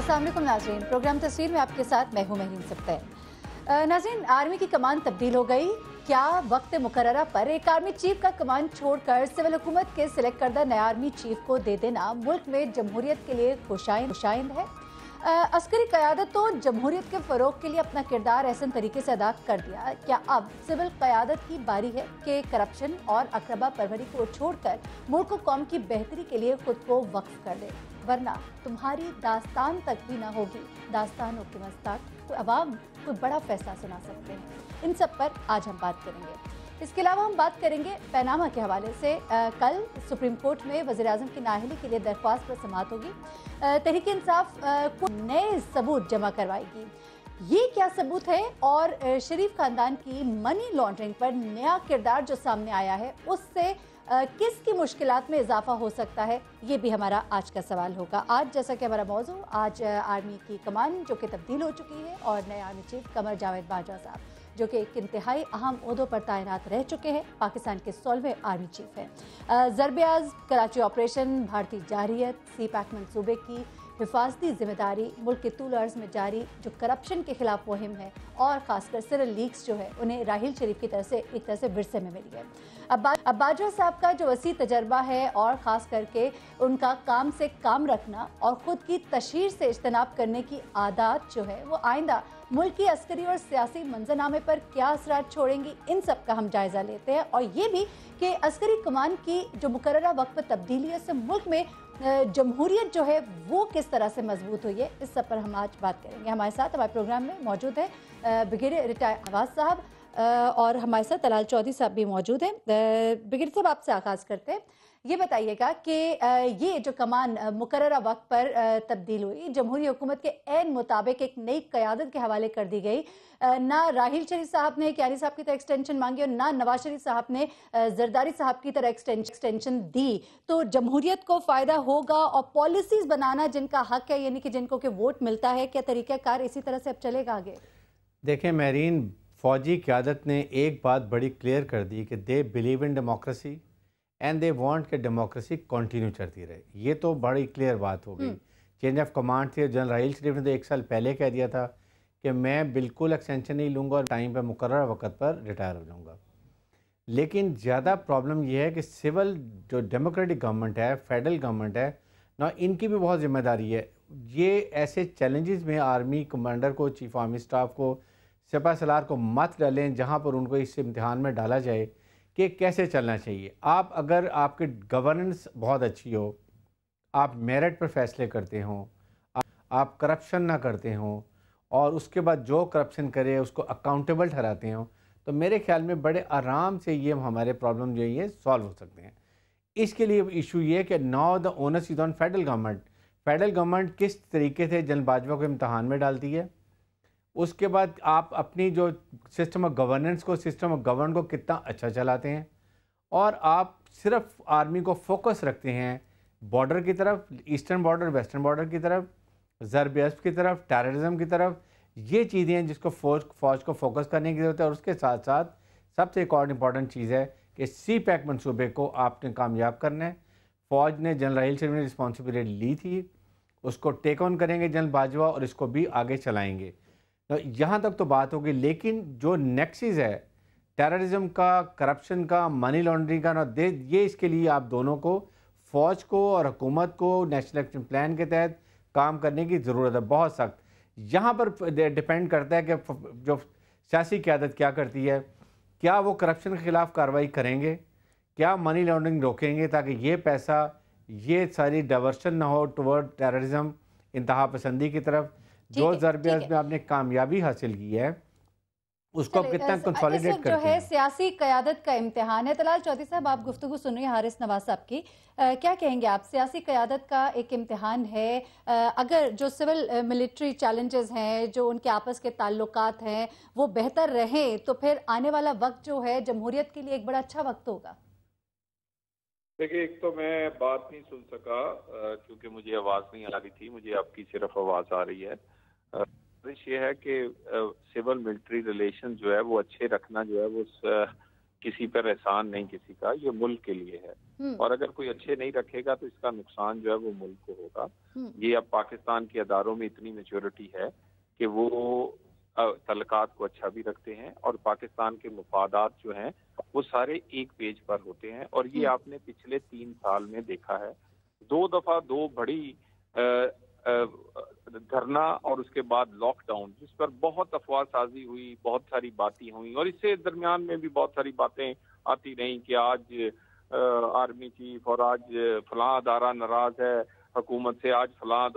अस्सलाम वालेकुम नाज़रीन, प्रोग्राम तस्वीर में आपके साथ मैं हूं महरीन सब्तैर। नाज़रीन, आर्मी की कमान तब्दील हो गई। क्या वक्त मुकर्ररा पर एक आर्मी चीफ का कमान छोड़कर सिविल हुकूमत के सिलेक्ट करदा नया आर्मी चीफ को दे देना मुल्क में जमहूरियत के लिए खुशाइंद है? अस्करी क़यादत तो जमहूरियत के फ़रोग के लिए अपना किरदार ऐसे तरीके से अदा कर दिया। क्या अब सिविल क़यादत की बारी है कि करप्शन और अकरबा परवरी को छोड़कर मुल्क और कौम की बेहतरी के लिए खुद को वक्फ कर दे? वरना तुम्हारी दास्तान तक भी ना होगी दास्तान के मस्ताक, तो अवाम कोई बड़ा फैसला सुना सकते हैं। इन सब पर आज हम बात करेंगे। इसके अलावा हम बात करेंगे पैनामा के हवाले से। कल सुप्रीम कोर्ट में वज़ीर-ए-आज़म की नाअहली के लिए दरख्वास्त पर समाअत होगी। तहरीक इंसाफ को नए सबूत जमा करवाएगी। ये क्या सबूत है और शरीफ खानदान की मनी लॉन्ड्रिंग पर नया किरदार जो सामने आया है उससे किसकी मुश्किलात में इजाफा हो सकता है, ये भी हमारा आज का सवाल होगा। आज जैसा कि हमारा मौजू आज आर्मी की कमान जो कि तब्दील हो चुकी है और नए आर्मी चीफ कमर जावेद बाजवा साहब जो कि एक इंतहाई अहम ओहदों पर तैनात रह चुके हैं, पाकिस्तान के 16वें आर्मी चीफ हैं। ज़रब-ए-आज़, कराची ऑपरेशन, भारतीय जारहियत, सी पैक मंसूबे की हिफाजती जिम्मेदारी, मुल्क के तूल अर्ज़ में जारी जो करप्शन के खिलाफ मुहिम है और ख़ासकर सिविल लीक्स जो है उन्हें राहील शरीफ की तरफ से एक तरह से विरसे में मिली है। अब बाजवा साहब का जो वसी तजर्बा है और ख़ास करके उनका काम से काम रखना और ख़ुद की तशहीर से इज्तनाब करने की आदत जो है वो आइंदा मुल्क की अस्करी और सियासी मंजरनामे पर क्या असरार छोड़ेंगी, इन सब का हम जायज़ा लेते हैं। और ये भी कि अस्करी कमान की जो मुकर्ररा वक्त पर तब्दीली है इससे मुल्क में जमहूरियत जो है वो किस तरह से मजबूत हुई है, इस सब पर हम आज बात करेंगे। हमारे साथ हमारे प्रोग्राम में मौजूद है ब्रिगेडियर रिटायर आवाज़ साहब और हमारे साथ तलाल चौधरी साहब भी मौजूद हैं। ब्रिगेडियर साहब आपसे आगाज़ करते हैं, ये बताइएगा कि ये जो कमान मुकर्ररा वक्त पर तब्दील हुई, जमहूरी हुकूमत के ऐन मुताबिक एक नई क़यादत के हवाले कर दी गई। ना राहील शरीफ साहब ने क्यारी साहब की तरह एक्सटेंशन मांगी और ना नवाज शरीफ साहब ने जरदारी साहब की तरह एक्सटेंशन दी, तो जमहूरियत को फ़ायदा होगा और पॉलिसीज़ बनाना जिनका हक है, यानी कि जिनको कि वोट मिलता है, क्या तरीक़ाकार इसी तरह से अब चलेगा आगे? देखें महरीन, फ़ौजी क़यादत ने एक बात बड़ी क्लियर कर दी कि they believe in democracy and they want कि डेमोक्रेसी कंटिन्यू चलती रहे। ये तो बड़ी क्लियर बात हो गई। चेंज ऑफ कमांड थी। जनरल राहील शरीफ ने तो 1 साल पहले कह दिया था कि मैं बिल्कुल एक्सटेंशन नहीं लूँगा और टाइम पर मुकर्रर वक्त पर रिटायर हो जाऊँगा। लेकिन ज़्यादा प्रॉब्लम यह है कि सिविल जो डेमोक्रेटिक गवर्नमेंट है, फेडरल गवर्नमेंट है ना, इनकी भी बहुत ज़िम्मेदारी है। ये ऐसे चैलेंजेस में आर्मी कमांडर को, चीफ आर्मी स्टाफ को, सिपा सलार को मत डालें जहाँ पर उनको इस इम्तिहान में डाला जाए कि कैसे चलना चाहिए। आप अगर आपकी गवर्नेंस बहुत अच्छी हो, आप मेरिट पर फैसले करते हों, आप करप्शन ना करते हों और उसके बाद जो करप्शन करे उसको अकाउंटेबल ठहराते हों, तो मेरे ख्याल में बड़े आराम से ये हमारे प्रॉब्लम जो ये सॉल्व हो सकते हैं। इसके लिए इशू ये कि now the onus is on federal government. Federal government किस तरीके से जनरल बाजवा को इम्तहान में डालती है, उसके बाद आप अपनी जो सिस्टम ऑफ गवर्नेंस को, सिस्टम ऑफ गवर्न को कितना अच्छा चलाते हैं और आप सिर्फ आर्मी को फोकस रखते हैं बॉर्डर की तरफ, ईस्टर्न बॉर्डर, वेस्टर्न बॉर्डर की तरफ, ज़रब-ए-आज़ की तरफ, टेररिज्म की तरफ। ये चीज़ें हैं जिसको फ़ौज को फोकस करने की ज़रूरत है। और उसके साथ साथ सबसे एक और इम्पॉर्टेंट चीज़ है कि सी पैक मनसूबे को आपने कामयाब करना है। फ़ौज ने, जनरल राहील शरीफ ने रिस्पॉन्सिबिलिटी ली थी, उसको टेक ऑन करेंगे जनरल बाजवा और इसको भी आगे चलाएँगे। तो यहाँ तक तो बात होगी, लेकिन जो नेक्सिस है टेररिज्म का, करप्शन का, मनी लॉन्ड्रिंग का ना, ये इसके लिए आप दोनों को, फ़ौज को और हुकूमत को नेशनल एक्शन प्लान के तहत काम करने की ज़रूरत है, बहुत सख्त। यहाँ पर डिपेंड करता है कि जो सियासी क़यादत क्या करती है, क्या वो करप्शन के ख़िलाफ़ कार्रवाई करेंगे, क्या मनी लॉन्ड्रिंग रोकेंगे ताकि ये पैसा, ये सारी डाइवर्शन ना हो टुवर्ड टेररिज्म, इंतहा पसंदी की तरफ। जो ज़रब-ए-आज़ में आपने कामयाबी हासिल की है उसको आप कितना कंसोलिडेट करते हैं। जो है सियासी क़यादत का इम्तिहान है। तलाल चौधरी साहब, आप गुफ्तगू सुन रही हैं हारिस नवाज साहब की, क्या कहेंगे आप? सियासी क़यादत का एक इम्तिहान है। अगर जो सिविल मिलिट्री चैलेंजेस हैं, जो उनके आपस के ताल्लुकात हैं, वो बेहतर रहें तो फिर आने वाला वक्त जो है जमहूरियत के लिए एक बड़ा अच्छा वक्त होगा। देखिए, एक तो मैं बात नहीं सुन सका क्योंकि मुझे आवाज़ नहीं आ रही थी, मुझे आपकी सिर्फ आवाज़ आ रही है। ये है कि सिविल मिलिट्री रिलेशन जो है वो अच्छे रखना जो है वो किसी पर एहसान नहीं किसी का, ये मुल्क के लिए है। और अगर कोई अच्छे नहीं रखेगा तो इसका नुकसान जो है वो मुल्क को होगा। ये अब पाकिस्तान के अदारों में इतनी मैच्योरिटी है कि वो तलकात को अच्छा भी रखते हैं और पाकिस्तान के मुफादात जो हैं वो सारे एक पेज पर होते हैं। और ये आपने पिछले 3 साल में देखा है, 2 दफा 2 बड़ी धरना और उसके बाद लॉकडाउन, जिस पर बहुत अफवाह साजी हुई, बहुत सारी बातें हुई, और इससे दरमियान में भी बहुत सारी बातें आती रहीं कि आज आर्मी चीफ और आज फलां अदारा नाराज है हुकूमत से, आज फलां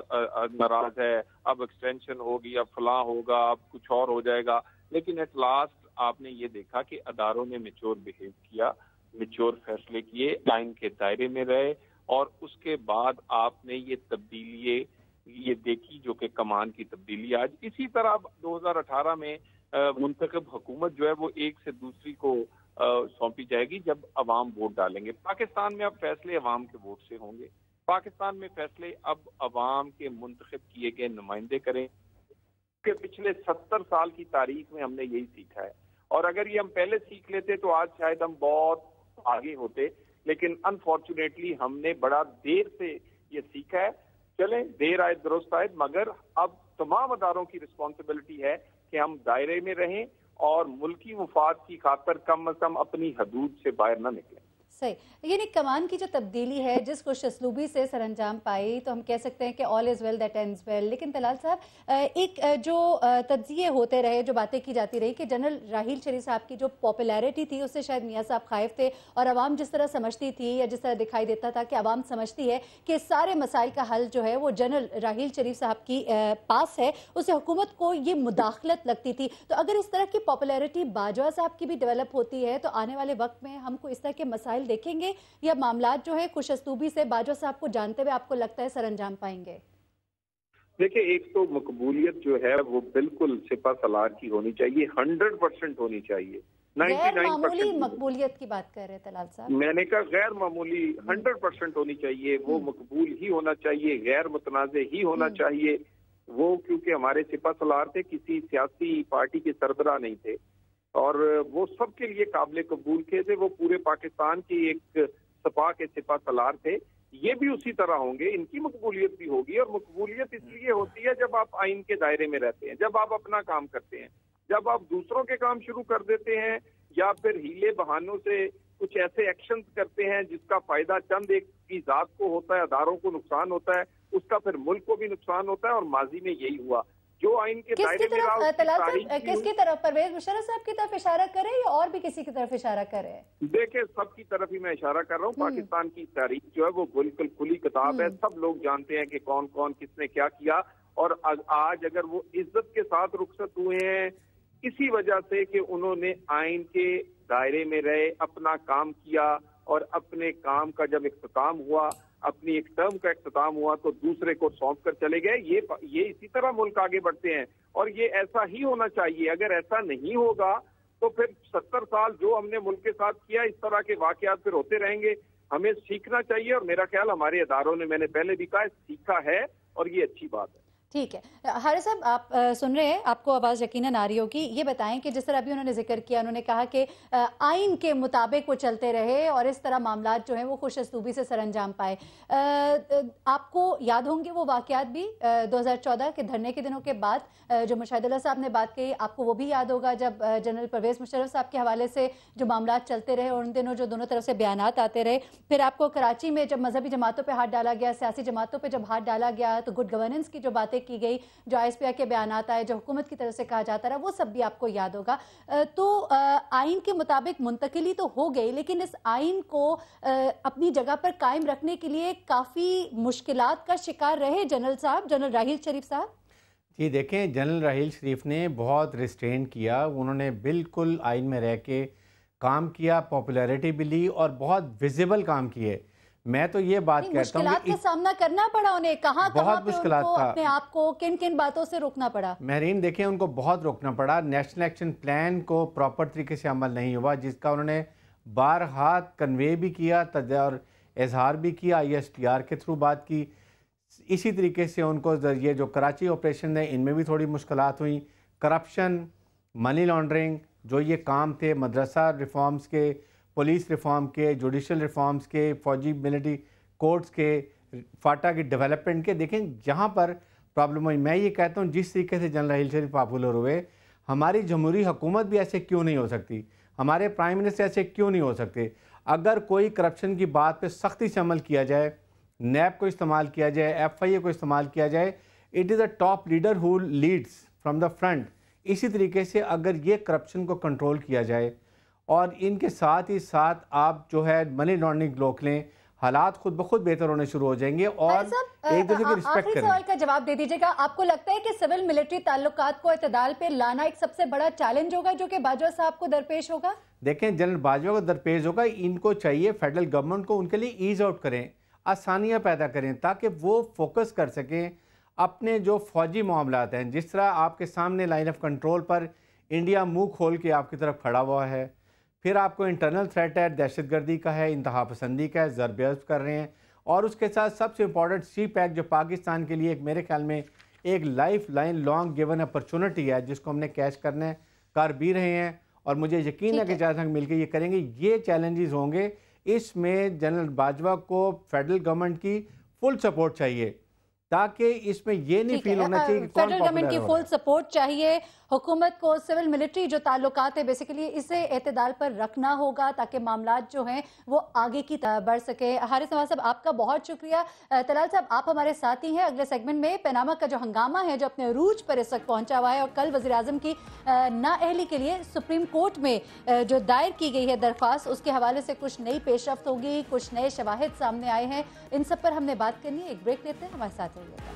नाराज है, अब एक्सटेंशन होगी, अब फलां होगा, अब कुछ और हो जाएगा। लेकिन एट लास्ट आपने ये देखा कि अदारों ने मैच्योर बिहेव किया, मैच्योर फैसले किए, आइन के दायरे में रहे, और उसके बाद आपने ये तब्दीली ये देखी जो कि कमान की तब्दीली। आज इसी तरह 2018 में मुंतखब हुकूमत जो है वो एक से दूसरी को सौंपी जाएगी जब अवाम वोट डालेंगे। पाकिस्तान में अब फैसले अवाम के वोट से होंगे। पाकिस्तान में फैसले अब अवाम के मुंतखब किए गए नुमाइंदे करें। कि पिछले 70 साल की तारीख में हमने यही सीखा है, और अगर ये हम पहले सीख लेते तो आज शायद हम बहुत आगे होते, लेकिन अनफॉर्चुनेटली हमने बड़ा देर से ये सीखा है। चलें, देर आए दुरुस्त आए, मगर अब तमाम अदारों की रिस्पॉन्सिबिलिटी है कि हम दायरे में रहें और मुल्की मुफाद की खातर कम अज कम अपनी हदूद से बाहर न निकलें। सही, यानी कमान की जो तब्दीली है जिस खुशअस्लूबी से सरअंजाम पाई, तो हम कह सकते हैं कि all is well that ends well. लेकिन तलाल साहब, एक जो तज्जिए होते रहे, जो बातें की जाती रही कि जनरल राहील शरीफ साहब की जो पॉपुलैरिटी थी उससे शायद मियाँ साहब खाइफ थे, और आवाम जिस तरह समझती थी या जिस तरह दिखाई देता था कि आवाम समझती है कि सारे मसाइल का हल जो है वो जनरल राहील शरीफ साहब की पास है, उससे हुकूमत को ये मुदाखलत लगती थी। तो अगर इस तरह की पॉपुलैरिटी बाजवा साहब की भी डेवलप होती है तो आने वाले वक्त में हमको इस तरह के मसाइल देखेंगे, या मामलात जो है खुशअस्लूबी से बाजवा साहब को जानते हुए आपको लगता है सरअंजाम पाएंगे? देखिए, एक तो मकबूलियत जो है वो बिल्कुल सिपा सलार की होनी चाहिए, 100% होनी चाहिए। गैर मामूली मकबूलियत की बात कर रहे हैं तलाल साहब। मैंने कहा गैर मामूली 100% होनी चाहिए, वो मकबूल ही होना चाहिए, गैर मुतनाज़े ही होना चाहिए वो, क्योंकि हमारे सिपा सलार थे, किसी सियासी पार्टी के सरबराह नहीं थे, और वो सबके लिए काबिल कबूल थे। वो पूरे पाकिस्तान की एक सपा के सिपा सलार थे। ये भी उसी तरह होंगे, इनकी मकबूलियत भी होगी। और मकबूलियत इसलिए होती है जब आप आइन के दायरे में रहते हैं, जब आप अपना काम करते हैं। जब आप दूसरों के काम शुरू कर देते हैं या फिर हीले बहानों से कुछ ऐसे एक्शन करते हैं जिसका फायदा चंद एक की जात को होता है, अदारों को नुकसान होता है, उसका फिर मुल्क को भी नुकसान होता है। और माजी में यही हुआ। जो आइन के दायरे में रहा, किसकी तरफ, परवेज मुशर्रफ साहब की तरफ इशारा करें या और भी किसी की तरफ इशारा करें? देखिए, सबकी तरफ ही मैं इशारा कर रहा हूँ। पाकिस्तान की तारीख जो है वो बिल्कुल खुली किताब है, सब लोग जानते हैं कि कौन कौन किसने क्या किया। और आज अगर वो इज्जत के साथ रुखसत हुए हैं इसी वजह से कि उन्होंने आइन के दायरे में रहे, अपना काम किया, और अपने काम का जब इख्तिताम हुआ, अपनी एक टर्म का इख्तिताम हुआ, तो दूसरे को सौंप कर चले गए। ये इसी तरह मुल्क आगे बढ़ते हैं, और ये ऐसा ही होना चाहिए। अगर ऐसा नहीं होगा तो फिर 70 साल जो हमने मुल्क के साथ किया, इस तरह के वाकयात फिर होते रहेंगे। हमें सीखना चाहिए, और मेरा ख्याल हमारे अदारों ने, मैंने पहले भी कहा, सीखा है, और ये अच्छी बात है। ठीक है। हारिस साहब, आप सुन रहे हैं, आपको आवाज़ यकीनन आ रही होगी। ये बताएं कि जिस तरह अभी उन्होंने जिक्र किया, उन्होंने कहा कि आइन के मुताबिक वो चलते रहे और इस तरह मामलात जो हैं वो खुशअस्लूबी से सरअंजाम पाए। आपको याद होंगे वो वाकयात भी 2014 के धरने के दिनों के बाद जो मुशाहिदुल्लाह साहब ने बात कही, आपको वो भी याद होगा जब जनरल परवेज मुशर्रफ साहब के हवाले से जो मामलात चलते रहे और उन दिनों जो दोनों तरफ से बयानात आते रहे। फिर आपको कराची में जब मजहबी जमातों पर हाथ डाला गया, सियासी जमातों पर जब हाथ डाला गया, तो गुड गवर्नेंस की जो बातें की गई, जो ISPR के बयानात आए, जो हुकूमत की तरफ से कहा जाता रहा, वो सब भी आपको याद होगा। तो आइन के मुताबिक मुंतकिली तो हो गई, लेकिन इस आइन को अपनी जगह पर कायम रखने के लिए काफ़ी मुश्किलात का शिकार रहे जनरल साहब, जनरल राहील शरीफ साहब। जी देखें, जनरल राहील शरीफ ने बहुत रिस्ट्रेन किया, उन्होंने बिल्कुल आइन में रह के काम किया, पॉपुलैरिटी भी ली और बहुत विजिबल काम किए। मैं तो ये बात कहता हूँ कि मुश्किलात का सामना करना पड़ा उन्हें, कहाँ बहुत मुश्किलात का, अपने आप को किन किन बातों से रोकना पड़ा। महरीन देखिए, उनको बहुत रोकना पड़ा। नेशनल एक्शन प्लान को प्रॉपर तरीके से अमल नहीं हुआ, जिसका उन्होंने बारहा कन्वे भी किया और इजहार भी किया, ISPR के थ्रू बात की। इसी तरीके से उनको ये जो कराची ऑपरेशन है, इनमें भी थोड़ी मुश्किलात हुई। करप्शन, मनी लॉन्ड्रिंग, جو یہ کام تھے مدرسہ ریفارمز کے، پولیس ریفارم کے، جوڈیشل ریفارمز کے، فوجی ملٹری کورٹس کے، فاٹا کی ڈیولپمنٹ کے، دیکھیں جہاں پر پرابلم ہوئی، میں یہ کہتا ہوں جس طریقے سے جنرل راحیل شریف پاپولر ہوئے، ہماری جمہوری حکومت بھی ایسے کیوں نہیں ہو سکتی، ہمارے پرائم منسٹر ایسے کیوں نہیں ہو سکتے؟ اگر کوئی کرپشن کی بات پہ سختی سے عمل کیا جائے، نیب کو استعمال کیا جائے، ایف آئی اے کو استعمال کیا جائے، it is a top leader who leads from the front. اسی طریقے سے اگر یہ کرپشن کو کنٹرول کیا جائے اور ان کے ساتھ ہی ساتھ آپ جو ہے منی لانڈرنگ روک لیں، حالات خود بخود بہتر ہونے شروع ہو جائیں گے اور ایک دوسرے کی رسپیکٹ آخری کریں. سوال کا جواب دے دیجیے گا، آپ کو لگتا ہے کہ سول ملٹری تعلقات کو اعتدال پہ لانا ایک سب سے بڑا چیلنج ہوگا جو کہ باجوہ صاحب کو درپیش ہوگا؟ دیکھیں جنرل باجوہ کو درپیش ہوگا، ان کو چاہیے فیڈرل گورنمنٹ کو ان کے لیے ایز آؤٹ کریں، آسانیاں پیدا کریں تاکہ وہ فوکس کر سکیں اپنے جو فوجی معاملات ہیں. جس طرح آپ کے سامنے line of control per India منہ کھول کے آپ کی طرف کھڑا ہوا ہے، پھر آپ کو انٹرنل تھریٹ ہے، دہشت گردی کا ہے، انتہا پسندی کا ہے، ضرب عضب کر رہے ہیں، اور اس کے ساتھ سب سے امپورٹنٹ سی پیک جو پاکستان کے لیے ایک میرے خیال میں ایک life line long given opportunity ہے جس کو ہم نے کیچ کرنا ہے، کر بھی رہے ہیں اور مجھے یقین ہے کہ جہاں تک مل کے یہ کریں گے. یہ چیلنجز ہوں گے، اس میں جنرل باجوہ کو فیڈرل گورنمنٹ کی فل سپورٹ چاہیے تاکہ اس میں یہ نہیں فیل ہونا چاہیے کہ کون فیڈرل گورنمنٹ کی فل سپورٹ چاہیے، حکومت کو سول ملٹری جو تعلقات ہیں بیسیکلی اسے اعتدال پر رکھنا ہوگا تاکہ معاملات جو ہیں وہ آگے کی بڑھ سکے. حارث نواز صاحب آپ کا بہت شکریہ. طلال صاحب آپ ہمارے ساتھی ہیں. اگلے سیگمنٹ میں پیناما کا جو ہنگامہ ہے جو اپنے عروج پر اس وقت پہنچا ہوا ہے اور کل وزیر اعظم کی نااہلی کے لیے سپریم کورٹ میں جو دائر کی گئی ہے درخواست، اس کے حوالے سے کچھ نئی پیش رفت ہوگی، کچھ نئے شواہد سامنے آئے ہیں، ان سب پر ہم نے بات کرنی ہے. ایک بریک لیتے ہیں، ہمارے ساتھ رہیے گا.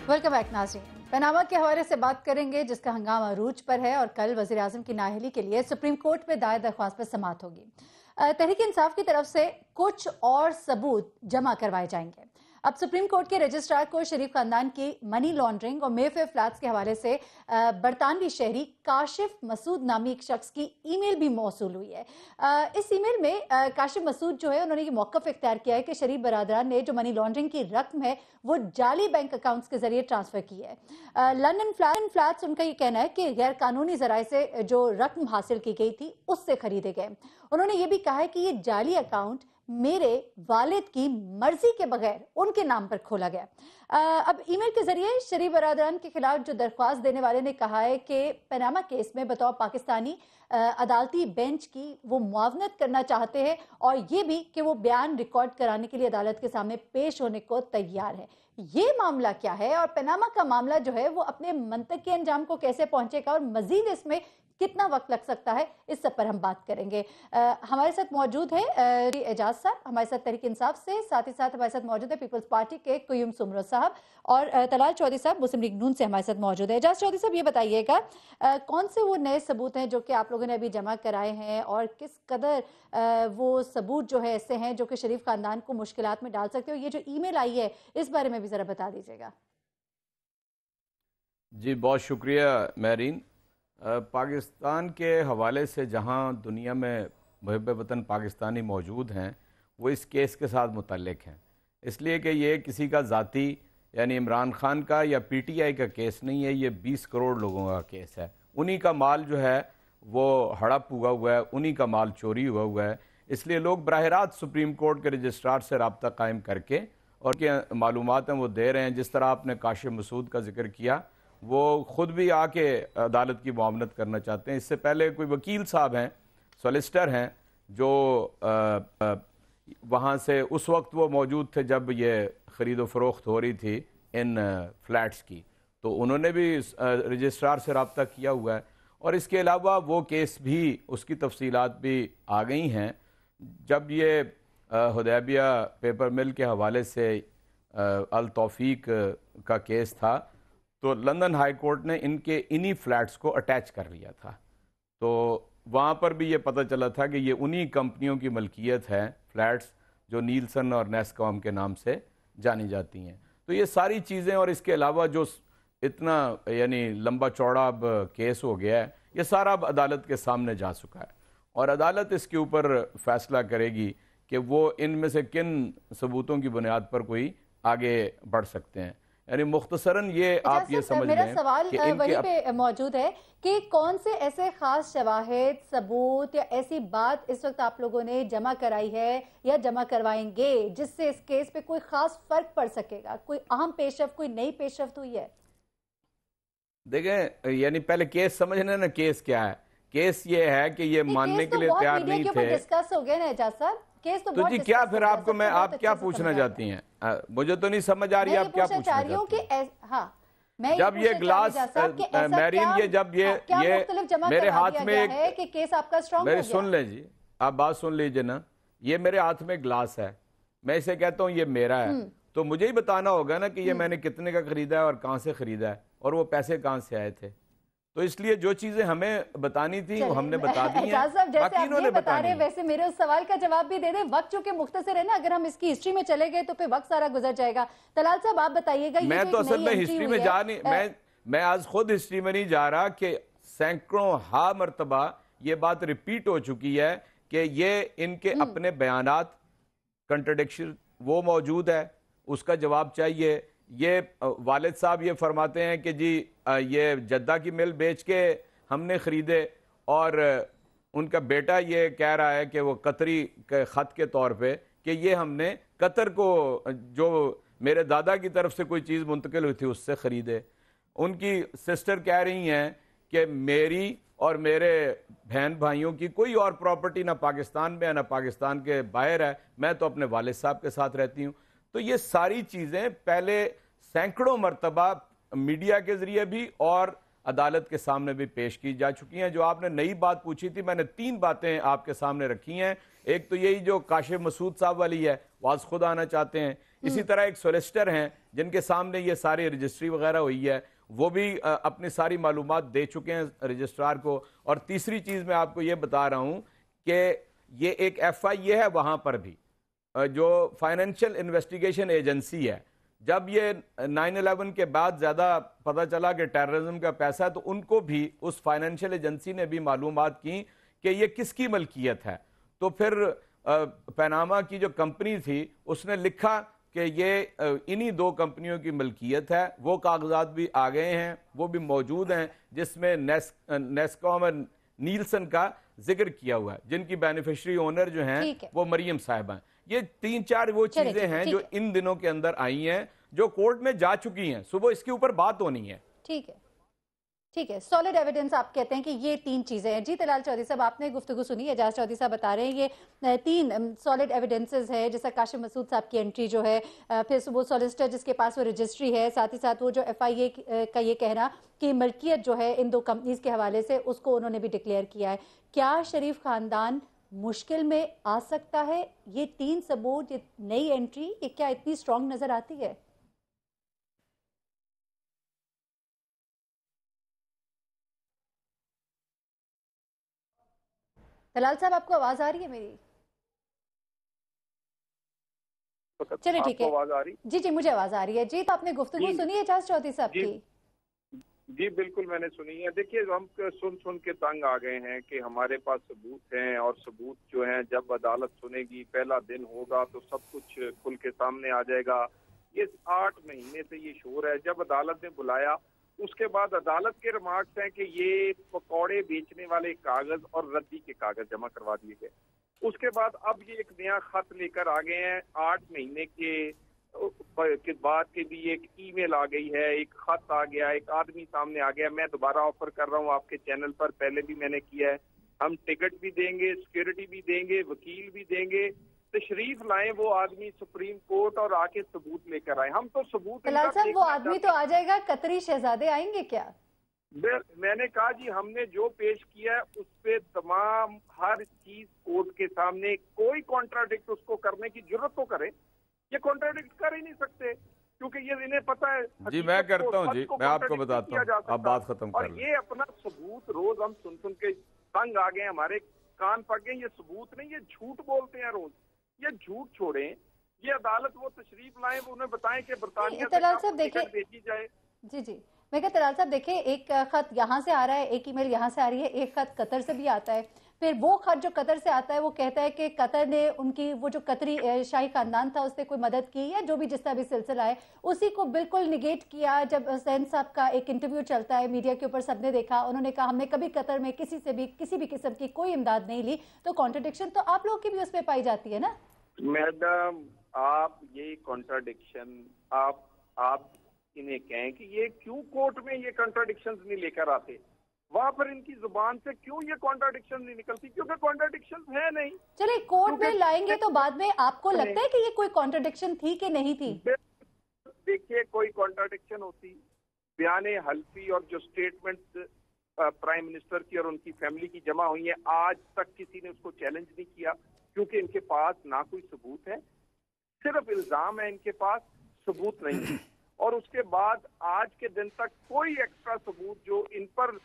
ویلکم بیک ناظرین. پیناما کے حوالے سے بات کریں گے جس کا ہنگامہ عروج پر ہے اور کل وزیر اعظم کی نااہلی کے لیے سپریم کورٹ میں دائر درخواست پر سماعت ہوگی. تحریک انصاف کی طرف سے کچھ اور ثبوت جمع کروائے جائیں گے. اب سپریم کورٹ کے رجسٹرار کو شریف خاندان کی منی لانڈرنگ اور مے فیئر فلیٹس کے حوالے سے برطانوی شہری کاشف مسعود نامی ایک شخص کی ای میل بھی موصول ہوئی ہے. اس ای میل میں کاشف مسعود جو ہے انہوں نے یہ موقف اختیار کیا ہے کہ شریف برادران نے جو منی لانڈرنگ کی رقم ہے وہ جعلی بینک اکاؤنٹس کے ذریعے ٹرانسفر کی ہے. لندن فلیٹس ان کا یہ کہنا ہے کہ غیر قانونی ذرائع سے جو رقم حاصل کی گئی تھی اس سے خریدے گئے. انہوں نے یہ بھی کہا ہے کہ یہ جعلی اکاؤنٹ میرے والد کی مرضی کے بغیر ان کے نام پر کھولا گیا. اب ای میل کے ذریعے شریف برادران کے خلاف جو درخواست دینے والے نے کہا ہے کہ پیناما کیس میں بطور پاکستانی عدالتی بینچ کی وہ معاونت کرنا چاہتے ہیں اور یہ بھی کہ وہ بیان ریکارڈ کرانے کے لیے عدالت کے سامنے پیش ہونے کو تیار ہے. یہ معاملہ کیا ہے اور پیناما کا معاملہ جو ہے وہ اپنے منطقی انجام کو کیسے پہنچے گا اور مزید اس میں کتنا وقت لگ سکتا ہے، اس سب پر ہم بات کریں گے. ہمارے ساتھ موجود ہے اعجاز صاحب ہمارے ساتھ تحریک انصاف سے، ساتھ ہی ساتھ ہمارے ساتھ موجود ہے پیپلز پارٹی کے قیوم سمرو صاحب اور طلال چودھری صاحب مسلم لیگ نون سے ہمارے ساتھ موجود ہے. اعجاز چودھری صاحب یہ بتائیے گا کون سے وہ نئے ثبوت ہیں جو کہ آپ لوگوں نے ابھی جمع کرائے ہیں اور کس قدر وہ ثبوت جو ہے ایسے ہیں جو کہ شریف خاندان کو مشکلات میں ڈال سکتے ہو؟ یہ جو ای میل آئی ہے اس بارے میں بھی ذرا بتا دیجیے گا. جی بہت شکریہ مہرین. پاکستان کے حوالے سے جہاں دنیا میں محب وطن پاکستانی موجود ہیں وہ اس کیس کے ساتھ متعلق ہیں، اس لیے کہ یہ کسی کا ذاتی یعنی عمران خان کا یا پی ٹی آئی کا کیس نہیں ہے، یہ 20 کروڑ لوگوں کا کیس ہے. انہی کا مال جو ہے وہ ہڑپ ہوا ہے، انہی کا مال چوری ہوا ہے. اس لیے لوگ براہ راست سپریم کورٹ کے رجسٹرار سے رابطہ قائم کر کے اور کیا معلومات ہیں وہ دے رہے ہیں. جس طرح آپ نے کاشف مسعود کا ذکر کیا، وہ خود بھی آ کے عدالت کی معاونت کرنا چاہتے ہیں. اس سے پہلے کوئی وکیل صاحب ہیں، سولیسٹر ہیں، جو وہاں سے اس وقت وہ موجود تھے جب یہ خرید و فروخت ہو رہی تھی ان فلیٹس کی، تو انہوں نے بھی رجسٹرار سے رابطہ کیا ہوا ہے. اور اس کے علاوہ وہ کیس بھی، اس کی تفصیلات بھی آ گئی ہیں. جب یہ حدیبیہ پیپر مل کے حوالے سے التوفیق کا کیس تھا تو لندن ہائی کورٹ نے انہی فلیٹس کو اٹیچ کر لیا تھا. تو वहाँ पर भी ये पता चला था कि ये उन्हीं कंपनियों की मलकियत है फ्लैट्स जो नीलसन और नेस्कॉम के नाम से जानी जाती हैं। तो ये सारी चीज़ें और इसके अलावा जो इतना यानी लंबा चौड़ा अब केस हो गया है, ये सारा अब अदालत के सामने जा चुका है और अदालत इसके ऊपर फैसला करेगी कि वो इनमें से किन सबूतों की बुनियाद पर कोई आगे बढ़ सकते हैं। यानी मुख्तसरन ये आप ये समझ मेरा लें सवाल कि वहीं पे मौजूद है कि कौन से ऐसे खास शवाहिद, सबूत या ऐसी बात इस वक्त आप लोगों ने जमा कराई है या जमा करवाएंगे जिससे इस केस पे कोई खास फर्क पड़ सकेगा? कोई अहम पेशरफ्त, कोई नई पेशरफ्त हुई है? देखें, यानी पहले केस समझना ना, केस क्या है। केस ये है कि ये मानने के लिए तैयार नहीं थे। डिस्कस हो गया ना एजाज साहब, केस तो जी क्या फिर आपको मैं आप क्या पूछना चाहती हैं? मुझे तो नहीं समझ आ रही है आप क्या पूछना चाहती हैं। हाँ, मैं जब ये ग्लास मैरीन, ये जब ये मेरे हाथ में है कि केस आपका स्ट्रांग मेरे सुन ले जी, आप बात सुन लीजिए ना। ये मेरे हाथ में ग्लास है, मैं इसे कहता हूँ ये मेरा है, तो मुझे ही बताना होगा ना कि ये मैंने कितने का खरीदा है और कहाँ से खरीदा है और वो पैसे कहाँ से आए थे। तो इसलिए जो चीजें हमें बतानी थी वो हमने बता दी हैं, बाकी इन्होंने बता रहे। वैसे मेरे उस सवाल का जवाब भी दे दे, वक्त चूंकि मुख्तसर है ना, अगर हम इसकी हिस्ट्री में चले गए तो फिर वक्त सारा गुजर जाएगा। तलाल साहब आप बताइएगा। मैं तो असल में हिस्ट्री में जा नहीं, मैं आज खुद हिस्ट्री में नहीं जा रहा कि सैकड़ों मरतबा ये बात रिपीट हो चुकी है कि ये इनके अपने बयानात कंट्रडिक्शन वो मौजूद है, उसका जवाब चाहिए। ये वालिद साहब ये फरमाते हैं कि जी ये जद्दा की मिल बेच के हमने ख़रीदे, और उनका बेटा ये कह रहा है कि वो कतरी के ख़त के तौर पे कि ये हमने कतर को जो मेरे दादा की तरफ से कोई चीज़ मुंतकिल हुई थी उससे ख़रीदे। उनकी सिस्टर कह रही हैं कि मेरी और मेरे बहन भाइयों की कोई और प्रॉपर्टी ना पाकिस्तान में है ना पाकिस्तान के बाहर है, मैं तो अपने वालिद साहब के साथ रहती हूँ। तो ये सारी चीज़ें पहले सैकड़ों मरतबा मीडिया के ज़रिए भी और अदालत के सामने भी पेश की जा चुकी हैं। जो आपने नई बात पूछी थी, मैंने 3 बातें आपके सामने रखी हैं। एक तो यही जो काशिफ मसूद साहब वाली है, वो आज खुद आना चाहते हैं। इसी तरह एक सोलिसिटर हैं जिनके सामने ये सारी रजिस्ट्री वगैरह हुई है, वो भी अपनी सारी मालूमात दे चुके हैं रजिस्ट्रार को। और तीसरी चीज़ मैं आपको ये बता रहा हूँ कि ये एक FIA है वहाँ पर भी, जो फाइनेंशियल इन्वेस्टिगेशन एजेंसी है। जब ये 9/11 के बाद ज़्यादा पता चला कि टेररिज्म का पैसा है, तो उनको भी उस फाइनेंशियल एजेंसी ने भी मालूमात की कि ये किसकी मलकियत है। तो फिर पनामा की जो कंपनी थी उसने लिखा कि ये इन्हीं 2 कंपनियों की मलकियत है। वो कागजात भी आ गए हैं, वो भी मौजूद हैं, जिसमें नेस्कॉम और नीलसन का जिक्र किया हुआ है, जिनकी बेनिफिशियरी ओनर जो हैं वो मरियम साहिबा हैं। ये 3-4 वो चीजें हैं जो इन दिनों के अंदर आई हैं, जो कोर्ट में जा चुकी हैं। सुबह इसके ऊपर बात होनी है। ठीक है, ठीक है। सॉलिड एविडेंस आप कहते हैं कि ये 3 चीजें हैं। जी तलाल चौधरी साहब, आपने गुफ्तगू सुनी, एजाज चौधरी साहब बता रहे हैं ये 3 सॉलिड एविडेंसेस है, जैसा काशिफ मसूद साहब की एंट्री जो है, फिर वो सॉलिसिटर जिसके पास वो रजिस्ट्री है, साथ ही साथ वो जो FIA का ये कहना कि मलकियत जो है इन 2 कंपनीज के हवाले से, उसको उन्होंने भी डिक्लेयर किया है। क्या शरीफ खानदान मुश्किल में आ सकता है? ये 3 सबूत, ये नई एंट्री, ये क्या इतनी स्ट्रांग नजर आती है? तलाल साहब, आपको आवाज आ रही है मेरी? चलिए ठीक है, आवाज आ रही? जी जी मुझे आवाज आ रही है। जी, तो आपने गुफ्तगू सुनी है एजाज चौधरी साहब की? जी बिल्कुल मैंने सुनी है। देखिए, हम सुन के तंग आ गए हैं कि हमारे पास सबूत हैं, और सबूत जो हैं जब अदालत सुनेगी, पहला दिन होगा तो सब कुछ खुल के सामने आ जाएगा। ये 8 महीने से ये शोर है। जब अदालत ने बुलाया उसके बाद अदालत के रिमार्क्स हैं कि ये पकौड़े बेचने वाले कागज और रद्दी के कागज जमा करवा दिए गए। उसके बाद अब ये एक नया खत लेकर आ गए हैं। 8 महीने के बाद के भी एक ईमेल आ गई है, एक खत आ गया, एक आदमी सामने आ गया। मैं दोबारा ऑफर कर रहा हूँ आपके चैनल पर, पहले भी मैंने किया है, हम टिकट भी देंगे, सिक्योरिटी भी देंगे, वकील भी देंगे, तशरीफ लाएं वो आदमी सुप्रीम कोर्ट और आके सबूत लेकर आए। हम तो सबूत साहब, वो आदमी तो आ जाएगा, कतरी शहजादे आएंगे क्या? मैंने कहा जी, हमने जो पेश किया है उस पे तमाम हर चीज कोर्ट के सामने, कोई कॉन्ट्राडिक्ट उसको करने की जरूरत तो करे। ये कॉन्ट्राडिक्ट कर ही नहीं सकते क्योंकि ये इन्हें पता है। जी मैं करता हूँ, जी मैं आपको बताता हूँ, आप बात खत्म कर। और ये अपना सबूत रोज हम सुन के तंग आ गए, हमारे कान पक गए, ये सबूत नहीं, ये झूठ बोलते हैं रोज। ये झूठ छोड़ें, ये अदालत वो तशरीफ लाएं, वो उन्हें बताएं कि बरतानिया से टिकट भेजी जाए। जी जी, मैं कहता तलाल साहब देखिए, एक खत यहाँ से आ रहा है, एक ईमेल यहाँ से आ रही है, एक खत कतर से भी आता है। फिर वो खत जो कतर से आता है वो कहता है कि कतर ने उनकी वो जो कतरी शाही खानदान था उसने कोई मदद की, या जो भी जिस तरह भी सिलसिला है उसी को बिल्कुल निगेट किया। जब हुसैन साहब का एक इंटरव्यू चलता है मीडिया के ऊपर, सबने देखा, उन्होंने कहा हमने कभी कतर में किसी से भी किसी भी किस्म की कोई इमदाद नहीं ली। तो कॉन्ट्रडिक्शन तो आप लोगों की भी उसमें पाई जाती है ना मैडम। आप ये कॉन्ट्राडिक्शन आप इन्हें कहें कि ये क्यों कोर्ट में ये कॉन्ट्राडिक्शंस नहीं लेकर आते, वहां पर इनकी जुबान से क्यों ये कॉन्ट्राडिक्शन नहीं निकलती, क्योंकि कॉन्ट्राडिक्शंस है नहीं। चलिए कोर्ट में लाएंगे तो बाद में आपको लगता है कि ये कोई कॉन्ट्राडिक्शन थी कि नहीं थी? देखिए, कोई कॉन्ट्राडिक्शन होती, बयान हल्फी और जो स्टेटमेंट प्राइम मिनिस्टर की और उनकी फैमिली की जमा हुई है, आज तक किसी ने उसको चैलेंज नहीं किया, क्योंकि इनके पास ना कोई सबूत है, सिर्फ इल्जाम है, इनके पास सबूत नहीं है। और उसके बाद आज के दिन तक कोई एक्स्ट्रा सबूत जो इन पर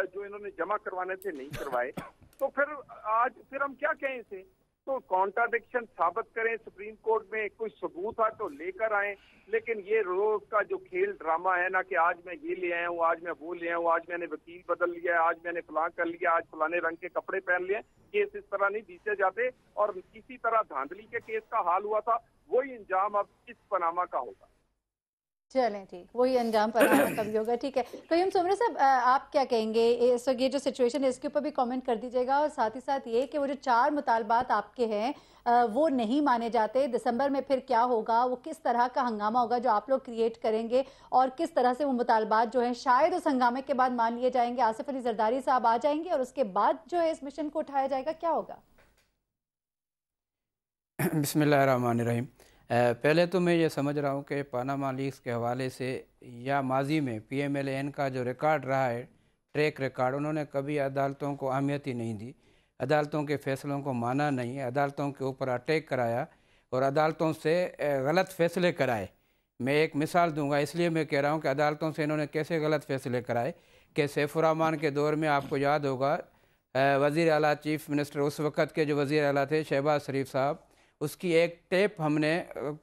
जो इन्होंने जमा करवाने थे नहीं करवाए। तो फिर हम क्या कहें इसे? तो कॉन्ट्राडिक्शन साबित करें, सुप्रीम कोर्ट में कोई सबूत है तो लेकर आए। लेकिन ये रोज का जो खेल ड्रामा है ना, कि आज मैं ये ले आया हूँ, आज मैं वो ले आया हूँ, आज मैंने वकील बदल लिया है, आज मैंने फलां कर लिया, आज फलाने रंग के कपड़े पहन लिए, केस इस तरह नहीं जीते जाते। और किसी तरह धांधली के केस का हाल हुआ था, वही अंजाम अब इस पनामा का होगा। चलें ठीक, वही अंजाम पनामा का भी होगा। ठीक है, कयूम सुमरा साहब, आप क्या कहेंगे इस वक्त ये जो सिचुएशन है इसके ऊपर भी कमेंट कर दीजिएगा। और साथ ही साथ ये कि वो जो 4 मुतालबात आपके हैं वो नहीं माने जाते, दिसंबर में फिर क्या होगा, वो किस तरह का हंगामा होगा जो आप लोग क्रिएट करेंगे, और किस तरह से वो मुतालबात जो हैं शायद उस हंगामे के बाद मान लिए जाएंगे, आसिफ अली जरदारी साहब आ जाएंगे और उसके बाद जो है इस मिशन को उठाया जाएगा, क्या होगा? बिस्मिल्लाहिर्रहमानिर्रहीम। पहले तो मैं ये समझ रहा हूँ कि पनामा लीक्स के हवाले से या माजी में PMLN का जो रिकॉर्ड रहा है, ट्रैक रिकॉर्ड, उन्होंने कभी अदालतों को अहमियत ही नहीं दी, अदालतों के फ़ैसलों को माना नहीं, अदालतों के ऊपर अटैक कराया और अदालतों से गलत फ़ैसले कराए। मैं एक मिसाल दूंगा, इसलिए मैं कह रहा हूँ कि अदालतों से इन्होंने कैसे गलत फ़ैसले कराए कि सैफुर रहमान के दौर में आपको याद होगा वज़ीर आला चीफ़ मिनिस्टर उस वक़्त के जो वज़ीर आला थे शहबाज शरीफ साहब, उसकी एक टेप हमने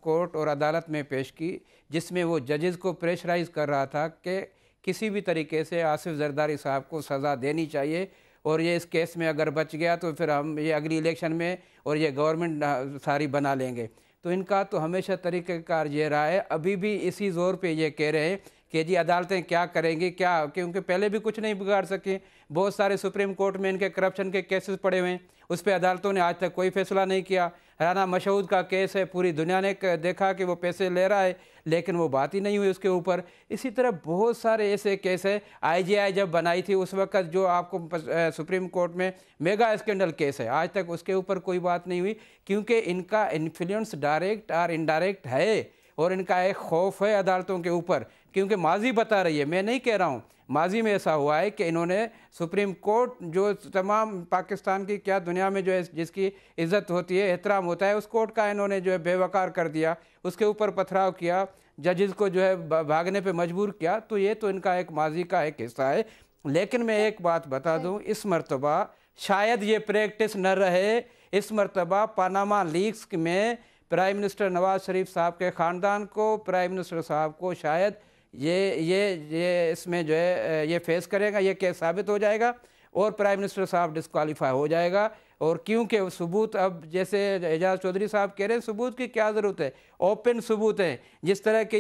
कोर्ट और अदालत में पेश की जिसमें वो जजेस को प्रेशराइज़ कर रहा था कि किसी भी तरीके से आसिफ जरदारी साहब को सज़ा देनी चाहिए, और ये इस केस में अगर बच गया तो फिर हम ये अगली इलेक्शन में और ये गवर्नमेंट सारी बना लेंगे। तो इनका तो हमेशा तरीक़ाकार ये रहा है, अभी भी इसी ज़ोर पे ये कह रहे हैं कि जी अदालतें क्या करेंगी, क्या, क्योंकि पहले भी कुछ नहीं बिगाड़ सके। बहुत सारे सुप्रीम कोर्ट में इनके करप्शन के केसेस पड़े हुए हैं, उस पर अदालतों ने आज तक कोई फैसला नहीं किया। राना मशहूद का केस है, पूरी दुनिया ने देखा कि वो पैसे ले रहा है, लेकिन वो बात ही नहीं हुई उसके ऊपर। इसी तरह बहुत सारे ऐसे केस है। IGI जब बनाई थी उस वक्त जो आपको सुप्रीम कोर्ट में मेगा स्कैंडल केस है, आज तक उसके ऊपर कोई बात नहीं हुई, क्योंकि इनका इन्फ्लुएंस डायरेक्ट और इनडायरेक्ट है और इनका एक खौफ है अदालतों के ऊपर, क्योंकि माजी बता रही है, मैं नहीं कह रहा हूँ, माजी में ऐसा हुआ है कि इन्होंने सुप्रीम कोर्ट जो तमाम पाकिस्तान की क्या दुनिया में जो है जिसकी इज़्ज़त होती है, एहतराम होता है, उस कोर्ट का इन्होंने जो है बेवकार कर दिया, उसके ऊपर पथराव किया, जजेस को जो है भागने पे मजबूर किया। तो ये तो इनका एक माजी का एक हिस्सा है। लेकिन मैं एक बात बता दूँ, इस मरतबा शायद ये प्रैक्टिस न रहे, इस मरतबा पनामा लीक्स में प्राइम मिनिस्टर नवाज शरीफ साहब के ख़ानदान को, प्राइम मिनिस्टर साहब को शायद ये इसमें जो है ये फेस करेगा, ये केस साबित हो जाएगा और प्राइम मिनिस्टर साहब डिस्क्वालीफाई हो जाएगा। और क्योंकि सबूत अब जैसे एजाज चौधरी साहब कह रहे हैं, सबूत की क्या ज़रूरत है, ओपन सबूत है। जिस तरह के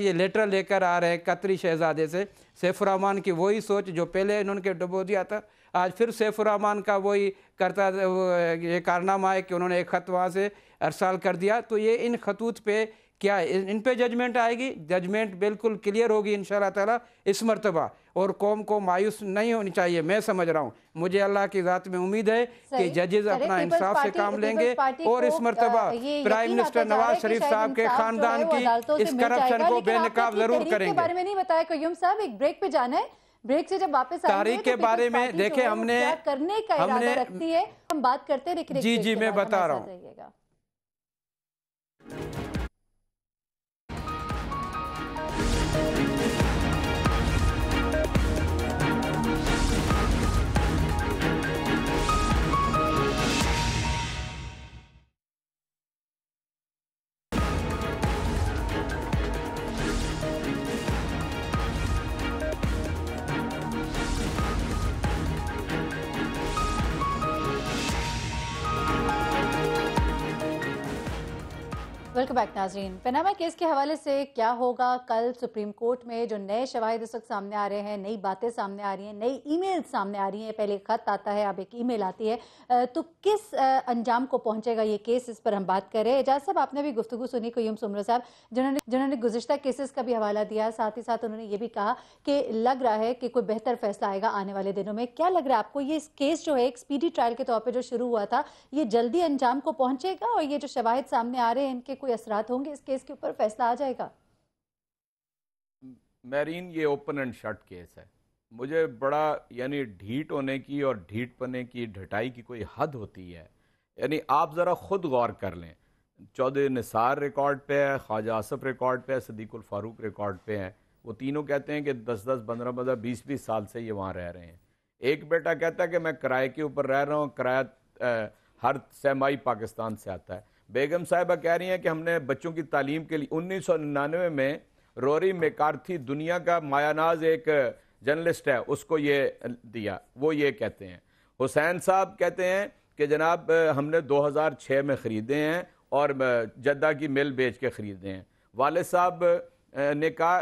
ये लेटर लेकर आ रहे हैं कतरी शहजादे से, सैफुर रहमान की वही सोच जो पहले इन्होंने डुबो दिया था, आज फिर सैफुर रहमान का वही करता ये कारनामा है कि उन्होंने एक ख़त वहाँ से अरसाल कर दिया। तो ये इन खतूत पे क्या इन पे जजमेंट आएगी, जजमेंट बिल्कुल क्लियर होगी इंशाअल्लाह ताला इस मरतबा, और कौम को मायूस नहीं होनी चाहिए। मैं समझ रहा हूँ, मुझे अल्लाह की ज़ात में उम्मीद है कि जजेस अपना इंसाफ से काम लेंगे और इस मरतबा प्राइम मिनिस्टर नवाज शरीफ साहब के खानदान की इस करप्शन को बेनकाब जरूर करेंगे। बारे में नहीं बताया कयूम साहब, एक ब्रेक पे जाना है, ब्रेक से जब वापस तारीख के बारे में देखें, हमने करने का इरादा रखती है, हम बात करते हैं। जी मैं बता रहा हूँ। वेलकम बैक नाजरीन। पनामा केस के हवाले से क्या होगा कल सुप्रीम कोर्ट में, जो नए शवाहिद इस वक्त सामने आ रहे हैं, नई बातें सामने आ रही हैं, नई ईमेल सामने आ रही हैं। पहले एक खत आता है, अब एक ईमेल आती है, तो किस अंजाम को पहुंचेगा ये केस, इस पर हम बात कर रहे हैं। एजाज साहब, आपने भी गुफ्तगू सुनी कोयम सुमरो साहब जिन्होंने गुज़िश्ता केसेस का भी हवाला दिया, साथ ही साथ उन्होंने ये भी कहा कि लग रहा है कि कोई बेहतर फैसला आएगा आने वाले दिनों में। क्या लग रहा है आपको, ये केस जो है एक स्पीडी ट्रायल के तौर पर जो शुरू हुआ था, ये जल्दी अंजाम को पहुंचेगा और ये जो शवाहिद सामने आ रहे हैं इनके कोई असरात होंगे, इस केस के ऊपर फैसला आ जाएगा? मैरीन, ये ओपन एंड शट केस है। मुझे बड़ा यानी ढीठ होने की और ढीठ पने की ढटाई की कोई हद होती है। यानी आप ज़रा खुद गौर कर लें, चौधरी निसार रिकॉर्ड पे है, ख्वाजा आसफ रिकॉर्ड पे है, सदीकुल फारूक रिकॉर्ड पे है। वो तीनों कहते हैं कि 10-10, 15-15, 20-20 साल से ये वहाँ रह रहे हैं। एक बेटा कहता है कि मैं किराए के ऊपर रह रहा हूँ, किराया हर सहमाई पाकिस्तान से आता है। बेगम साहिबा कह रही हैं कि हमने बच्चों की तालीम के लिए 1999 में रोरी मैकार्थी, दुनिया का मायानाज एक जर्नलिस्ट है, उसको ये दिया। वो ये कहते हैं। हुसैन साहब कहते हैं कि जनाब हमने 2006 में ख़रीदे हैं और जद्दा की मिल बेच के ख़रीदे हैं। वाले साहब ने कहा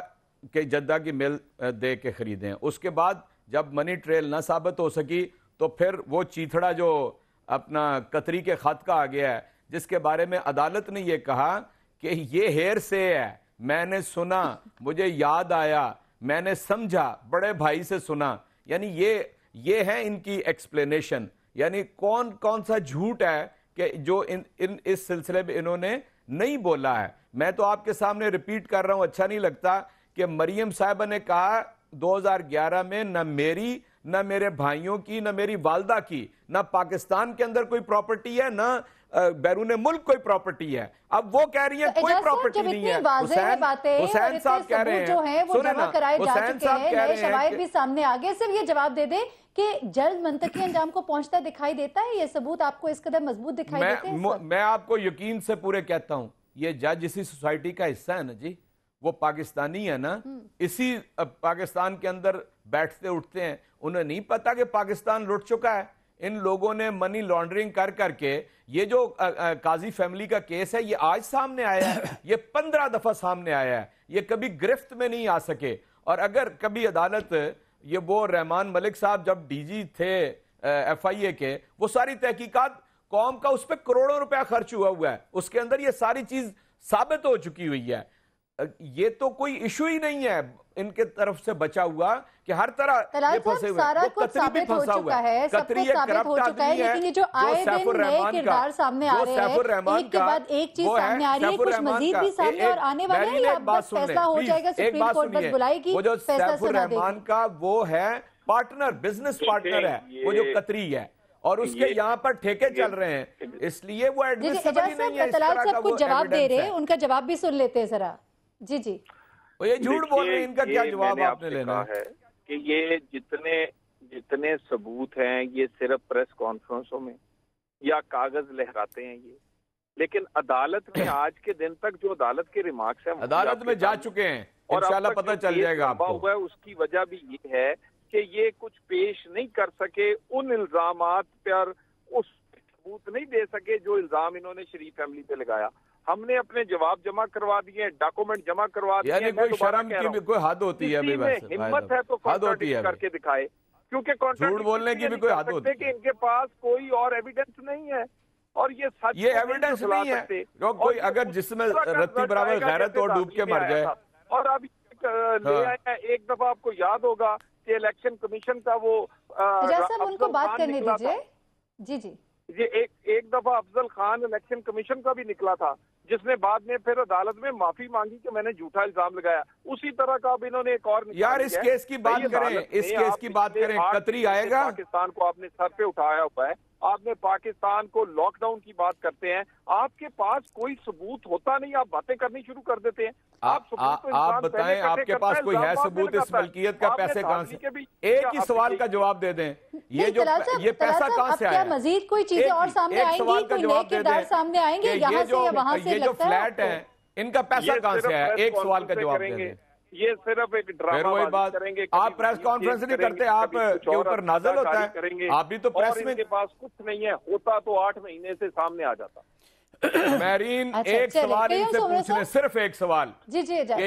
कि जद्दा की मिल दे के ख़रीदे हैं। उसके बाद जब मनी ट्रेल ना साबित हो सकी तो फिर वो चीथड़ा जो अपना कतरी के ख़त का आ गया है, जिसके बारे में अदालत ने यह कहा कि ये हेर से है, मैंने सुना, मुझे याद आया, मैंने समझा, बड़े भाई से सुना। यानी ये है इनकी एक्सप्लेनेशन। यानी कौन कौन सा झूठ है कि जो इस सिलसिले में इन्होंने नहीं बोला है। मैं तो आपके सामने रिपीट कर रहा हूं, अच्छा नहीं लगता कि मरियम साहिबा ने कहा 2011 में न मेरी, न मेरे भाइयों की, न मेरी वालदा की, न पाकिस्तान के अंदर कोई प्रॉपर्टी है, न बैरून मुल्क कोई प्रॉपर्टी है। अब वो कह रही है कोई प्रॉपर्टी नहीं है। हुसैन साहब कह रहे हैं, जो है वो जमा कराए जा चुके हैं, नए शवाहिद भी सामने आ गए। सिर्फ ये जवाब दे दे कि जल्द मंतकी अंजाम को पहुंचता दिखाई देता है, ये सबूत आपको इस कदर मजबूत दिखाई देते हैं? मैं आपको यकीन से पूरे कहता हूं, ये जज इसी सोसाइटी का हिस्सा है ना जी, वो पाकिस्तानी है ना, इसी पाकिस्तान के अंदर बैठते उठते हैं। उन्हें नहीं पता कि पाकिस्तान लुट चुका है। इन लोगों ने मनी लॉन्ड्रिंग कर करके, ये जो काजी फैमिली का केस है, ये आज सामने आया है, ये 15 दफा सामने आया है, ये कभी गिरफ्त में नहीं आ सके। और अगर कभी अदालत, ये वो रहमान मलिक साहब जब डीजी थे FIA के, वो सारी तहकीकात कौम का उस पर करोड़ों रुपया खर्च हुआ है, उसके अंदर ये सारी चीज साबित हो चुकी हुई है। ये तो कोई इशू ही नहीं है इनके तरफ से बचा हुआ कि हर तरह ये फंसे हुए। सारा कुछ साबित हो चुका है, सब कुछ साबित हो चुका है, लेकिन ये जो आए दिन नए किरदार सामने आ रहे हैं, एक के बाद एक चीज सामने आ रही है, कुछ मजीद भी सामने और आने वाले हैं, या बस फैसला हो जाएगा, सुप्रीम कोर्ट बस बुलाएगी, वो जो फैसला सुना देगी? रहमान का वो है पार्टनर, बिजनेस पार्टनर है, वो जो कतरी है, और उसके यहाँ पर ठेके चल रहे हैं, इसलिए वो एडमिसिबल ही नहीं है। सब कुछ जवाब दे रहे हैं, उनका जवाब भी सुन लेते हैं जरा। जी जी, ये झूठ बोल रहे हैं, इनका क्या जवाब आपने लेना है? कि ये जितने सबूत हैं, ये सिर्फ प्रेस कॉन्फ्रेंसों में या कागज लहराते हैं ये, लेकिन अदालत में आज के दिन तक जो अदालत के रिमार्क्स हैं, अदालत में जा चुके हैं, और इंशाल्लाह पता चल जाएगा आपको। उसकी वजह भी ये है कि ये कुछ पेश नहीं कर सके, उन इल्जामात पर उस सबूत नहीं दे सके जो इल्जाम इन्होंने शरीफ फैमिली पे लगाया। हमने अपने जवाब जमा करवा दिए, डॉक्यूमेंट जमा करवा दिए। यानी कोई शर्म की भी कोई हद होती है? हिम्मत है तो कॉन्ट्रडिक्ट करके दिखाए, क्योंकि झूठ बोलने की भी कोई हद होती है कि इनके पास कोई और एविडेंस नहीं है, और ये सच, ये एविडेंस नहीं है। कोई अगर जिसमें रत्ती बराबर गैरत और डूब के मर जाए। और अब ले आए, एक दफा आपको याद होगा कि इलेक्शन कमीशन का वो उनको बात करने दीजिए। जी जी, ये एक दफा अफजल खान इलेक्शन कमीशन का भी निकला था, जिसने बाद में फिर अदालत में माफी मांगी कि मैंने झूठा इल्जाम लगाया। उसी तरह का अब इन्होंने एक और यार इस केस की बात करें, इस केस की बात करें, कतरी आएगा। पाकिस्तान को आपने सर पे उठाया हुआ है, आपने पाकिस्तान को लॉकडाउन की बात करते हैं, आपके पास कोई सबूत होता नहीं, आप बातें करनी शुरू कर देते हैं। आप बताएं, आपके पास कोई है सबूत इस मलकियत का? पैसे कहां से? एक ही सवाल का जवाब दे दें, ये पैसा कहां से आया? मजीद कोई चीजें और सामने आएंगी, कोई नए किरदार सामने आएंगे यहाँ से या वहाँ से? ये जो फ्लैट है, इनका पैसा कहां से आया? एक सवाल का जवाब दे दें। ये सिर्फ एक ड्रामा करेंगे। आप प्रेस कॉन्फ्रेंस नहीं करते, आप के ऊपर नाजल होता है, आप भी तो प्रेस में। इनके पास कुछ नहीं है, होता तो 8 महीने से सामने आ जाता। महरीन अच्छा, एक चलिए, सवाल कहीं इनसे सोमना पूछ लें, साहब? सिर्फ एक सवाल जी जी कि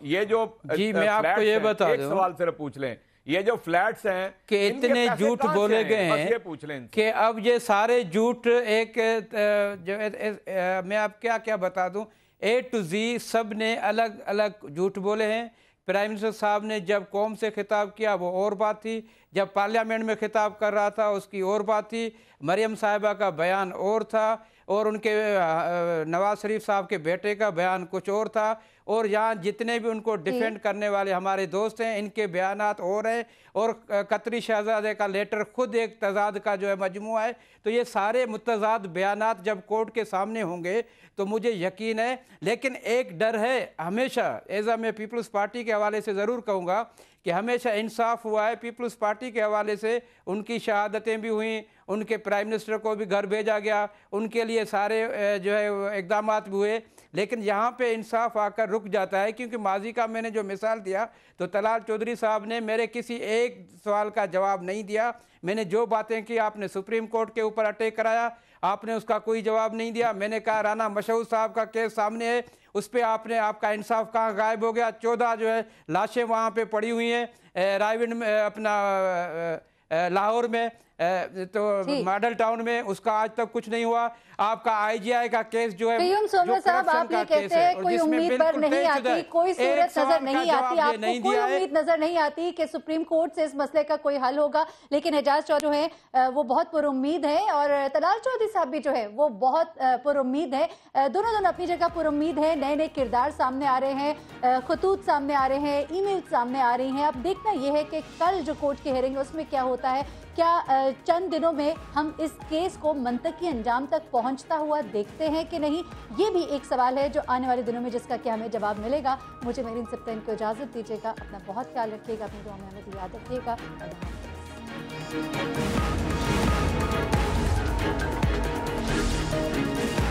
ये जो जी, मैं आपको फ्लैट्स ये हैं, बता एक दूं सवाल सिर्फ पूछ लें, ये जो फ्लैट्स हैं कि इनके इतने पैसे झूठ कहाँ से बोले आए? गए बस हैं ये पूछ लें इनसे। कि अब ये सारे झूठ एक मैं आप क्या क्या बता दूं, A to Z सब ने अलग अलग झूठ बोले हैं। प्राइम मिनिस्टर साहब ने जब कौम से खिताब किया वो और बात थी, जब पार्लियामेंट में खिताब कर रहा था उसकी और बात थी, मरियम साहिबा का बयान और था, और उनके नवाज शरीफ साहब के बेटे का बयान कुछ और था, और यहाँ जितने भी उनको डिफेंड करने वाले हमारे दोस्त हैं इनके बयानात और हैं, और कतरी शहजादे का लेटर खुद एक तजाद का जो है मजमूआ है। तो ये सारे मुतजाद बयानात जब कोर्ट के सामने होंगे तो मुझे यकीन है, लेकिन एक डर है हमेशा, एज़ मैं पीपल्स पार्टी के हवाले से ज़रूर कहूँगा कि हमेशा इंसाफ हुआ है। पीपल्स पार्टी के हवाले से उनकी शहादतें भी हुई, उनके प्राइम मिनिस्टर को भी घर भेजा गया, उनके लिए सारे जो है इकदाम भी हुए, लेकिन यहाँ पे इंसाफ आकर रुक जाता है। क्योंकि माजी का मैंने जो मिसाल दिया तो तलाल चौधरी साहब ने मेरे किसी एक सवाल का जवाब नहीं दिया। मैंने जो बातें की, आपने सुप्रीम कोर्ट के ऊपर अटैक कराया, आपने उसका कोई जवाब नहीं दिया। मैंने कहा राना मशहूद साहब का केस सामने है, उस पर आपका इंसाफ कहाँ गायब हो गया। 14 जो है लाशें वहाँ पे पड़ी हुई हैं रायविंड में, अपना लाहौर में, तो मॉडल टाउन में, उसका आज तक कुछ नहीं हुआ। आपका आईजीआई का केस जो है, कय्यूम सोमना साहब, आप ये कहते हैं कोई उम्मीद पर नहीं आती, कोई सूरत नजर नहीं आती, आपको कोई उम्मीद नजर नहीं आती कि सुप्रीम कोर्ट से इस मसले का कोई हल होगा, लेकिन एजाज चौधरी जो है वो बहुत पुरुम्मीद हैं और तलाल चौधरी साहब भी जो है वो बहुत पुरुम्मीद है। दोनों अपनी जगह पुरुम्मीद हैं। नए नए किरदार सामने आ रहे हैं, खतूत सामने आ रहे हैं, ईमेल सामने आ रही हैं। अब देखना यह है कि कल जो कोर्ट की हियरिंग है उसमें क्या होता है। क्या चंद दिनों में हम इस केस को मंतकी अंजाम तक पहुंचता हुआ देखते हैं कि नहीं, ये भी एक सवाल है जो आने वाले दिनों में जिसका कि हमें जवाब मिलेगा। मुझे मेरी सप्ताह को इजाज़त दीजिएगा, अपना बहुत ख्याल रखिएगा, अपनी दुआ में हमें याद रखिएगा। अल्लाह हाफ़िज़।